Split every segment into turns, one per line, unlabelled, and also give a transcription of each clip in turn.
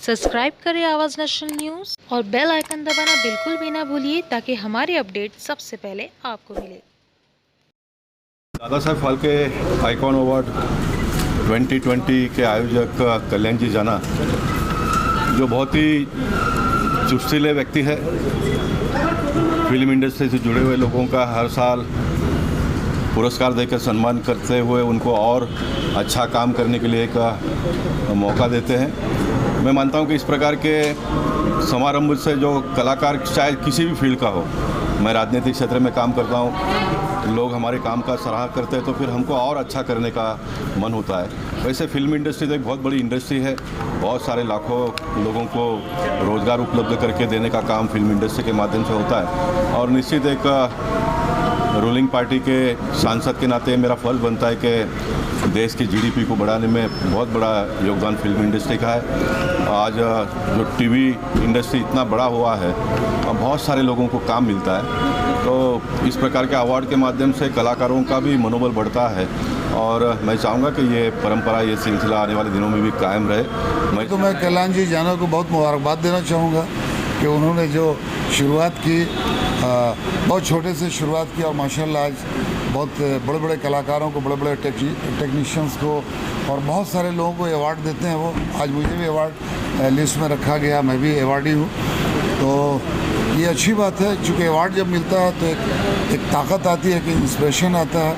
Subscribe करें आवाज़ national news और बेल आइकन दबाना बिल्कुल भी ना भूलिए ताकि हमारे अपडेट सबसे पहले आपको मिले।
दादा साहब फाल्के आइकॉन अवार्ड 2020 के आयोजक कल्याण जी जाना, जो बहुत ही चुस्तीले व्यक्ति है, फिल्म इंडस्ट्री से जुड़े हुए लोगों का हर साल पुरस्कार देकर सम्मान करते हुए उनको और अच्छा काम करने के लिए एक मौका देते हैं। मैं मानता हूं कि इस प्रकार के समारंभ से जो कलाकार चाहे किसी भी फील्ड का हो, मैं राजनीतिक क्षेत्र में काम करता हूं, लोग हमारे काम का सराहना करते हैं तो फिर हमको और अच्छा करने का मन होता है। वैसे फिल्म इंडस्ट्री तो एक बहुत बड़ी इंडस्ट्री है, बहुत सारे लाखों लोगों को रोज़गार उपलब्ध करके देने का काम फिल्म इंडस्ट्री के माध्यम से होता है। और निश्चित एक रूलिंग पार्टी के सांसद के नाते मेरा फर्ज बनता है कि देश की जीडीपी को बढ़ाने में बहुत बड़ा योगदान फिल्म इंडस्ट्री का है। आज जो टीवी इंडस्ट्री इतना बड़ा हुआ है, बहुत सारे लोगों को काम मिलता है, तो इस प्रकार के अवार्ड के माध्यम से कलाकारों का भी मनोबल बढ़ता है और मैं चाहूँगा कि ये परंपरा, ये सिलसिला आने वाले दिनों में भी कायम रहे।
मैं कल्याण जी जाना को बहुत मुबारकबाद देना चाहूँगा कि उन्होंने जो शुरुआत की, बहुत छोटे से शुरुआत की और माशाल्लाह आज बहुत बड़े बड़े कलाकारों को, बड़े बड़े टेक्नीशियंस को और बहुत सारे लोगों को अवार्ड देते हैं। वो आज मुझे भी अवार्ड लिस्ट में रखा गया, मैं भी अवार्डी हूँ, तो ये अच्छी बात है। चूँकि अवार्ड जब मिलता है तो एक ताकत आती है, कि इंस्पिरेशन आता है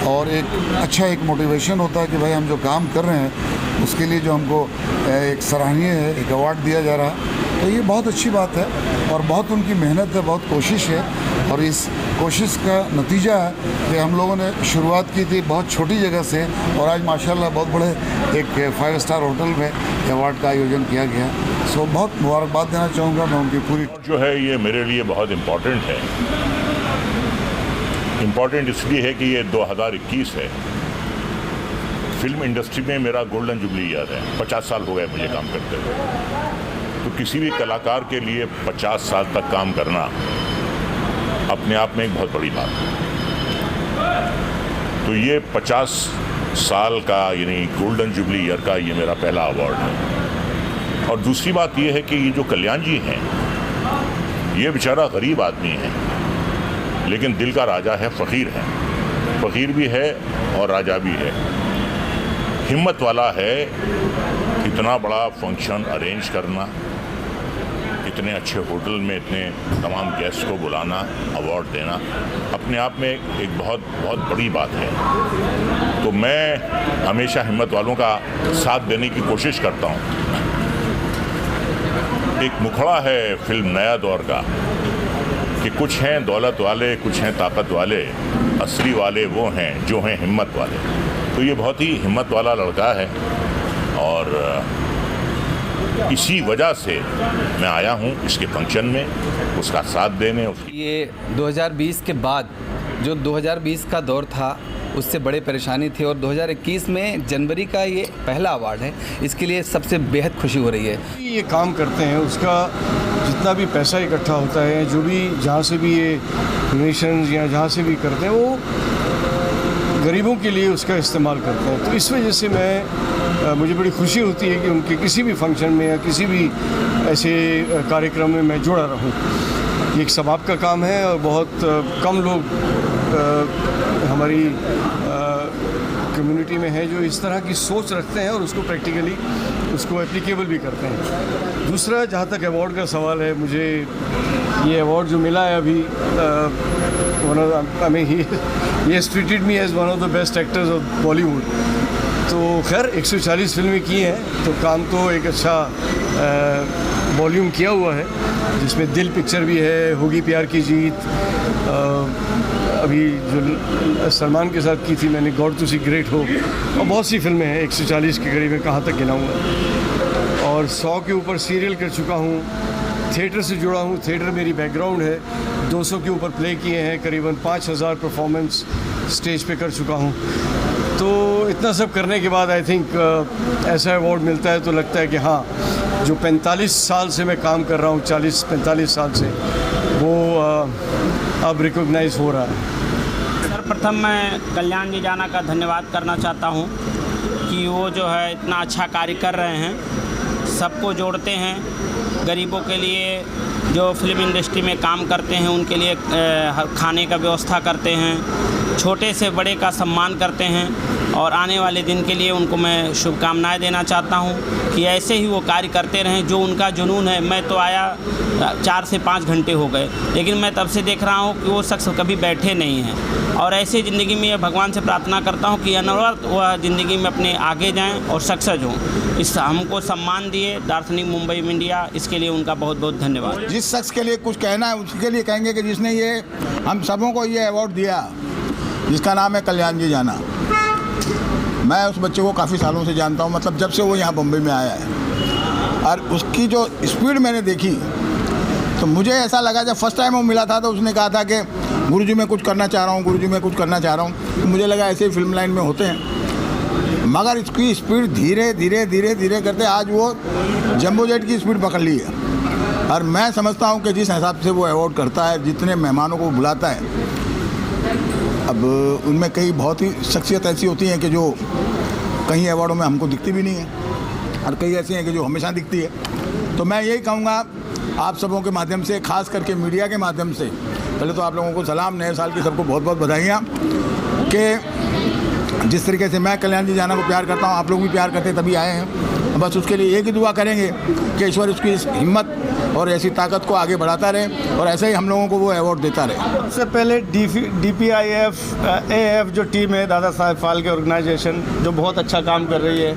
और एक मोटिवेशन होता है कि भाई हम जो काम कर रहे हैं उसके लिए जो हमको एक सराहनीय है, एक अवार्ड दिया जा रहा है, तो ये बहुत अच्छी बात है और बहुत उनकी मेहनत है, बहुत कोशिश है। और इस कोशिश का नतीजा है कि हम लोगों ने शुरुआत की थी बहुत छोटी जगह से और आज माशाल्लाह बहुत बड़े एक 5 स्टार होटल में अवार्ड का आयोजन किया गया। सो बहुत मुबारकबाद देना चाहूँगा मैं उनकी पूरी।
जो है ये मेरे लिए बहुत इम्पोर्टेंट है। इम्पोर्टेंट इसलिए है कि ये 2021 है। फिल्म इंडस्ट्री में मेरा गोल्डन जुबली ईयर है, 50 साल हो गए मुझे काम करते हुए। तो किसी भी कलाकार के लिए 50 साल तक काम करना अपने आप में एक बहुत बड़ी बात है। तो ये 50 साल का यानी गोल्डन जुबली ईयर का ये मेरा पहला अवार्ड है। और दूसरी बात ये है कि ये जो कल्याण जी हैं, ये बेचारा गरीब आदमी है लेकिन दिल का राजा है, फ़कीर है। फ़कीर भी है और राजा भी है, हिम्मत वाला है। इतना बड़ा फंक्शन अरेंज करना, इतने अच्छे होटल में इतने तमाम गेस्ट को बुलाना, अवार्ड देना, अपने आप में एक बहुत बहुत बड़ी बात है। तो मैं हमेशा हिम्मत वालों का साथ देने की कोशिश करता हूँ। एक मुखड़ा है फिल्म नया दौर का कि कुछ हैं दौलत वाले, कुछ हैं ताकत वाले, असली वाले वो हैं जो हैं हिम्मत वाले। तो ये बहुत ही हिम्मत वाला लड़का है और इसी वजह से मैं आया हूँ इसके फंक्शन में, उसका साथ देने।
ये 2020 के बाद जो 2020 का दौर था उससे बड़े परेशानी थी और 2021 में जनवरी का ये पहला अवार्ड है, इसके लिए सबसे बेहद खुशी हो रही है।
ये काम करते हैं उसका जितना भी पैसा इकट्ठा होता है, जो भी जहाँ से भी ये डोनेशन या जहाँ से भी करते हैं, वो गरीबों के लिए उसका इस्तेमाल करते हैं। तो इस वजह से मुझे बड़ी खुशी होती है कि उनके किसी भी फंक्शन में या किसी भी ऐसे कार्यक्रम में मैं जुड़ा रहूं। ये एक सवाब का काम है और बहुत कम लोग हमारी कम्युनिटी में है जो इस तरह की सोच रखते हैं और उसको प्रैक्टिकली उसको एप्लीकेबल भी करते हैं। दूसरा, जहाँ तक अवार्ड का सवाल है, मुझे ये अवार्ड जो मिला है अभी, he has treated me as one of the best actors of Bollywood। तो खैर 140 फिल्में की हैं, तो काम तो एक अच्छा वॉल्यूम किया हुआ है, जिसमें दिल पिक्चर भी है, होगी प्यार की जीत, अभी जो सलमान के साथ की थी मैंने, गॉड टू सी ग्रेट हो, और बहुत सी फिल्में हैं 140 के करीब, में कहाँ तक गिनाऊँगा। और 100 के ऊपर सीरियल कर चुका हूँ, थिएटर से जुड़ा हूँ, थिएटर मेरी बैकग्राउंड है, 200 के ऊपर प्ले किए हैं, करीबन 5000 परफॉर्मेंस स्टेज पे कर चुका हूँ। तो इतना सब करने के बाद आई थिंक ऐसा अवार्ड मिलता है तो लगता है कि हाँ, जो 45 साल से मैं काम कर रहा हूँ, 40-45 साल से, वो अब रिकॉग्नाइज हो रहा है।
सर्वप्रथम मैं कल्याण जी जाना का धन्यवाद करना चाहता हूँ कि वो जो है इतना अच्छा कार्य कर रहे हैं। सबको जोड़ते हैं। गरीबों के लिए जो फिल्म इंडस्ट्री में काम करते हैं उनके लिए खाने का व्यवस्था करते हैं, छोटे से बड़े का सम्मान करते हैं और आने वाले दिन के लिए उनको मैं शुभकामनाएं देना चाहता हूं कि ऐसे ही वो कार्य करते रहें जो उनका जुनून है। मैं तो आया 4 से 5 घंटे हो गए, लेकिन मैं तब से देख रहा हूं कि वो शख्स कभी बैठे नहीं हैं और ऐसे ज़िंदगी में भगवान से प्रार्थना करता हूं कि अनवरत वह ज़िंदगी में अपने आगे जाएं और सक्सेस हों। इस हमको सम्मान दिए दार्शनिक मुंबई मीडिया, इसके लिए उनका बहुत बहुत धन्यवाद।
जिस शख्स के लिए कुछ कहना है उसके लिए कहेंगे कि जिसने ये हम सबों को ये अवार्ड दिया, जिसका नाम है कल्याण जी जाना। मैं उस बच्चे को काफ़ी सालों से जानता हूँ, मतलब जब से वो यहाँ बम्बई में आया है, और उसकी जो स्पीड मैंने देखी तो मुझे ऐसा लगा, जब फर्स्ट टाइम वो मिला था तो उसने कहा था कि गुरुजी मैं कुछ करना चाह रहा हूँ, गुरुजी मैं कुछ करना चाह रहा हूँ। तो मुझे लगा ऐसे ही फिल्म लाइन में होते हैं, मगर इसकी स्पीड धीरे धीरे धीरे धीरे करते आज वो जंबो जेट की स्पीड पकड़ ली है। और मैं समझता हूँ कि जिस हिसाब से वो अवार्ड करता है, जितने मेहमानों को बुलाता है, अब उनमें कई बहुत ही शख्सियत ऐसी होती हैं कि जो कहीं अवार्डों में हमको दिखती भी नहीं है और कई ऐसी हैं कि जो हमेशा दिखती है। तो मैं यही कहूँगा आप सबों के माध्यम से, खास करके मीडिया के माध्यम से, पहले तो आप लोगों को सलाम, नए साल की सबको बहुत बहुत बधाइयाँ कि जिस तरीके से मैं कल्याण जी जाना को प्यार करता हूँ, आप लोग भी प्यार करते तभी आए हैं। बस उसके लिए एक ही दुआ करेंगे कि ईश्वर उसकी इस हिम्मत और ऐसी ताकत को आगे बढ़ाता रहे और ऐसे ही हम लोगों को वो अवार्ड देता रहे।
सबसे पहले DPIF AF जो टीम है, दादा साहब फाल्के ऑर्गेनाइजेशन, जो बहुत अच्छा काम कर रही है,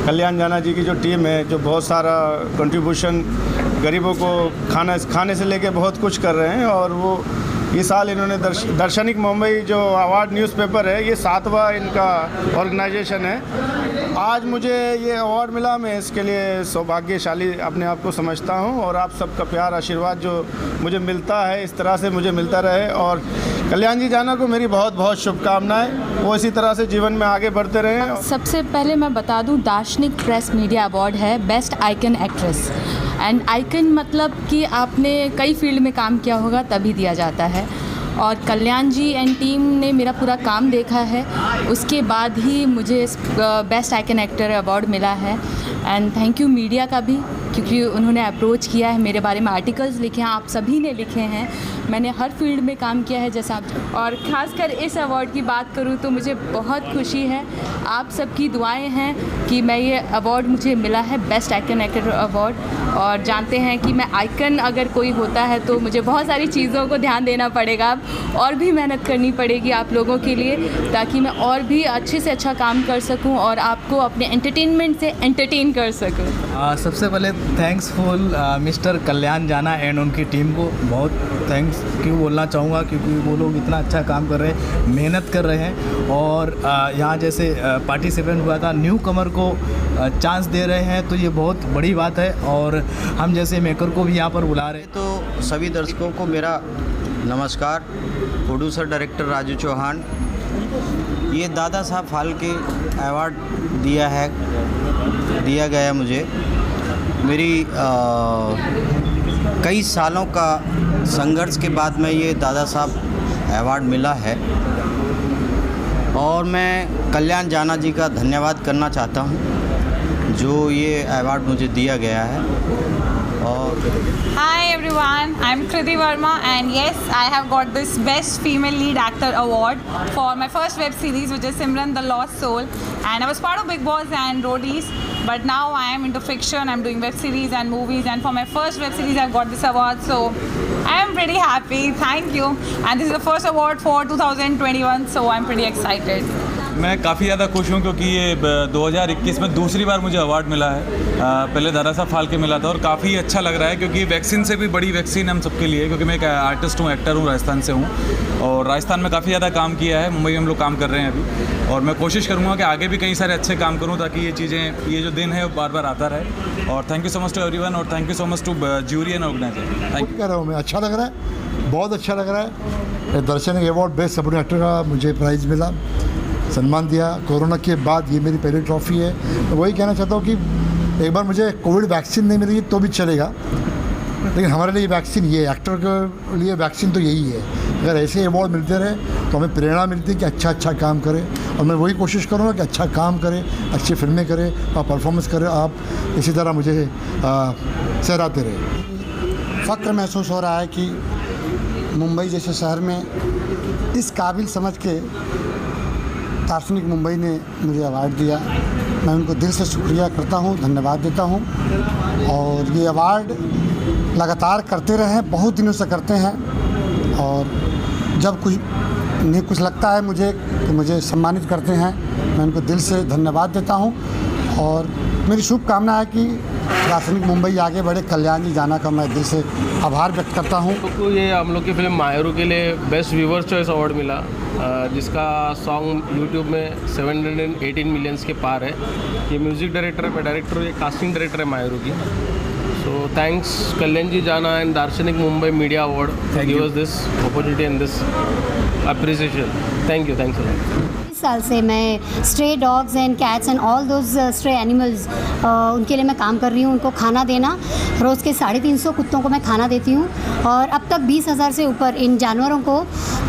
कल्याण जाना जी की जो टीम है, जो बहुत सारा कंट्रीब्यूशन गरीबों को खाने से लेके बहुत कुछ कर रहे हैं। और वो इस साल इन्होंने दार्शनिक मुंबई जो अवार्ड न्यूज़पेपर है, ये 7वां इनका ऑर्गेनाइजेशन है। आज मुझे ये अवार्ड मिला, मैं इसके लिए सौभाग्यशाली अपने आप को समझता हूँ और आप सबका प्यार आशीर्वाद जो मुझे मिलता है इस तरह से मुझे मिलता रहे। और कल्याण जी जाना को मेरी बहुत बहुत शुभकामनाएं, वो इसी तरह से जीवन में आगे बढ़ते रहें।
सबसे पहले मैं बता दूं, दार्शनिक प्रेस मीडिया अवार्ड है best icon actress. And icon मतलब कि आपने कई फील्ड में काम किया होगा तभी दिया जाता है, और कल्याण जी एंड टीम ने मेरा पूरा काम देखा है, उसके बाद ही मुझे बेस्ट आइकन एक्टर अवार्ड मिला है। एंड थैंक यू मीडिया का भी, क्योंकि उन्होंने अप्रोच किया है, मेरे बारे में आर्टिकल्स लिखे हैं, आप सभी ने लिखे हैं। मैंने हर फील्ड में काम किया है जैसा आप, और ख़ासकर इस अवार्ड की बात करूं तो मुझे बहुत खुशी है, आप सबकी दुआएं हैं कि मैं ये अवार्ड मुझे मिला है बेस्ट आइकन एक्टर अवार्ड। और जानते हैं कि मैं आइकन अगर कोई होता है तो मुझे बहुत सारी चीज़ों को ध्यान देना पड़ेगा और भी मेहनत करनी पड़ेगी आप लोगों के लिए, ताकि मैं और भी अच्छे से अच्छा काम कर सकूं और आपको अपने एंटरटेनमेंट से एंटरटेन कर सकूं।
सबसे पहले थैंक्सफुल मिस्टर कल्याण जाना एंड उनकी टीम को बहुत थैंक्स क्यों बोलना चाहूँगा, क्योंकि वो लोग इतना अच्छा काम कर रहे हैं, मेहनत कर रहे हैं और यहाँ जैसे पार्टिसिपेंट हुआ था, न्यू कमर को चांस दे रहे हैं, तो ये बहुत बड़ी बात है। और हम जैसे मेकर को भी यहाँ पर बुला रहे हैं।
तो सभी दर्शकों को मेरा नमस्कार। प्रोड्यूसर डायरेक्टर राजू चौहान, ये दादा साहब फाल्के अवार्ड दिया गया मुझे। मेरी कई सालों का संघर्ष के बाद में ये दादा साहब अवार्ड मिला है और मैं कल्याण जाना जी का धन्यवाद करना चाहता हूँ जो ये अवार्ड मुझे दिया गया है। और
Hi everyone, I'm Kriti Verma and yes, I have got this Best Female Lead Actor Award for my first web series, which is Simran the Lost Soul, and I was part of Big Boss and Roadies, but now I am into fiction. I'm doing web series and movies, and for my first web series I've got this award, so I am pretty happy. Thank you. And this is the first award for 2021, so I'm pretty excited.
मैं काफ़ी ज़्यादा खुश हूँ क्योंकि ये 2021 में दूसरी बार मुझे अवार्ड मिला है। पहले दादा साहब फाल्के मिला था और काफ़ी अच्छा लग रहा है क्योंकि वैक्सीन से भी बड़ी वैक्सीन हम सबके लिए, क्योंकि मैं एक आर्टिस्ट हूँ, एक्टर हूँ, राजस्थान से हूँ और राजस्थान में काफ़ी ज़्यादा काम किया है। मुंबई में हम लोग काम कर रहे हैं अभी और मैं कोशिश करूँगा कि आगे भी कई सारे अच्छे काम करूँ ताकि ये चीज़ें, ये जो दिन है वो बार बार आता रहे। और thank you so much to everyone और thank you so much to jury and organizer. Thank you.
कह रहा हूँ मैं, अच्छा लग रहा है, बहुत अच्छा लग रहा है। दार्शनिक अवार्ड बेस्ट सपोर्टिंग एक्टर का मुझे प्राइज़ मिला, सम्मान दिया। कोरोना के बाद ये मेरी पहली ट्रॉफ़ी है। तो वही कहना चाहता हूँ कि एक बार मुझे कोविड वैक्सीन नहीं मिलेगी तो भी चलेगा, लेकिन हमारे लिए वैक्सीन ये, एक्टर के लिए वैक्सीन तो यही है। अगर ऐसे अवार्ड मिलते रहे तो हमें प्रेरणा मिलती है कि अच्छा काम करें, और मैं वही कोशिश करूँगा कि अच्छा काम करें, अच्छी फिल्में करें और परफॉर्मेंस करें। आप इसी तरह मुझे सहराते रहे।
फ़क्र महसूस हो रहा है कि मुंबई जैसे शहर में इस काबिल समझ के दार्शनिक मुंबई ने मुझे अवार्ड दिया। मैं उनको दिल से शुक्रिया करता हूँ, धन्यवाद देता हूँ। और ये अवार्ड लगातार करते रहें, बहुत दिनों से करते हैं, और जब कुछ लगता है मुझे कि मुझे सम्मानित करते हैं, मैं उनको दिल से धन्यवाद देता हूँ। और मेरी शुभकामना है कि दार्शनिक मुंबई आगे बढ़े। कल्याण जी जाना का मैं दिल से आभार व्यक्त करता हूँ।
तो ये हम लोग की फिल्म मायरू के लिए बेस्ट व्यूवर्स चॉइस अवार्ड मिला, जिसका सॉन्ग यूट्यूब में 718 मिलियंस के पार है। ये म्यूज़िक डायरेक्टर है, मैं डायरेक्टर हूँ, ये कास्टिंग डायरेक्टर है मायरू की। सो थैंक्स कल्याण जी जाना एंड दार्शनिक Mumbai media award for give us this opportunity and this appreciation. Thank you, thanks a lot.
साल से मैं stray dogs and cats and all those stray animals उनके लिए मैं काम कर रही हूँ। उनको खाना देना, रोज़ के 350 कुत्तों को मैं खाना देती हूँ, और अब तक 20,000 से ऊपर इन जानवरों को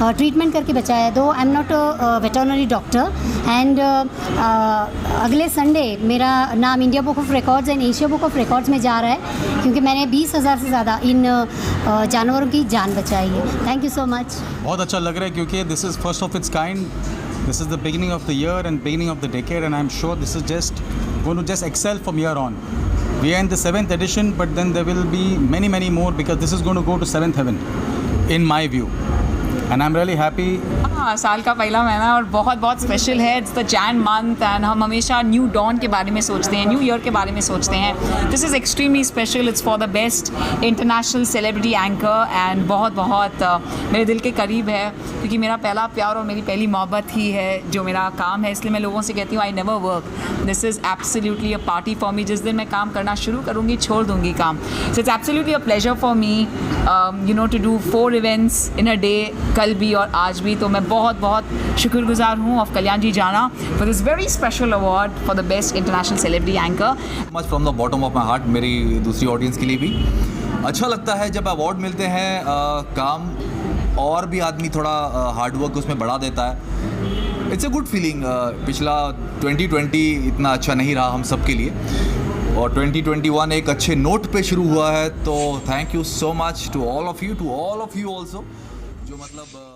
ट्रीटमेंट करके बचाया है। दो I am not a veterinary doctor and अगले संडे मेरा नाम India book of records and Asia book of records में जा रहा है, क्योंकि मैंने 20,000 से ज़्यादा इन जानवरों की जान बचाई है। Thank you so much.
बहुत अच्छा लग रहा है क्योंकि this is first of its kind. This is the beginning of the year and beginning of the decade, and I'm sure this is just going to just excel from here on. We are in the 7th edition, but then there will be many more, because this is going to go to 7th heaven, in my view. And I'm really happy.
हाँ, साल का पहला महीना और बहुत special है। It's the Jain month and हम हमेशा न्यू डॉन के बारे में सोचते हैं, न्यू ईयर के बारे में सोचते हैं। This is extremely special. It's for the best international celebrity anchor and बहुत मेरे दिल के करीब है, क्योंकि मेरा पहला प्यार और मेरी पहली मोहब्बत ही है जो मेरा काम है। इसलिए मैं लोगों से कहती हूँ I never work, this is absolutely a party for me. जिस दिन मैं काम करना शुरू करूँगी छोड़ दूँगी काम। So it's absolutely a pleasure for me to do 4 events in a day, कल भी और आज भी। तो मैं बहुत शुक्रगुजार हूँ ऑफ कल्याण जी जाना for this very special award for the best international celebrity anchor.
Much from the bottom of my heart, मेरी दूसरी ऑडियंस के लिए भी अच्छा लगता है जब अवार्ड मिलते हैं। काम और भी आदमी थोड़ा हार्डवर्क उसमें बढ़ा देता है। It's a good feeling. पिछला 2020 इतना अच्छा नहीं रहा हम सब के लिए, और 2021 एक अच्छे नोट पे शुरू हुआ है। तो thank you so much to all of you also, जो मतलब